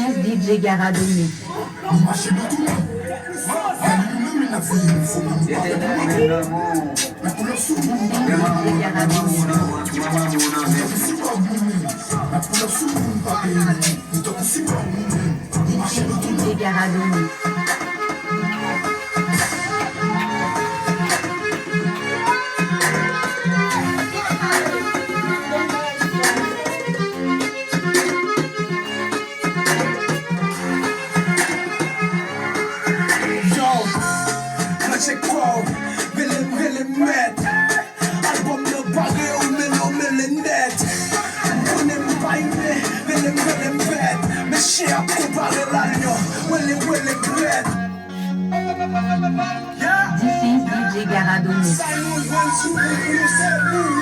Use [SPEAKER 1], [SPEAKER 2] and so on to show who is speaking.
[SPEAKER 1] Mixing DJ Garadoni. DJ Garadoni.
[SPEAKER 2] Album de bagay ou men net. Mounen bayme, velem bed. Me che ap kompare lanyo, wele bred.
[SPEAKER 1] Mixing DJ Garadoni.
[SPEAKER 2] Simon Van Sou, you say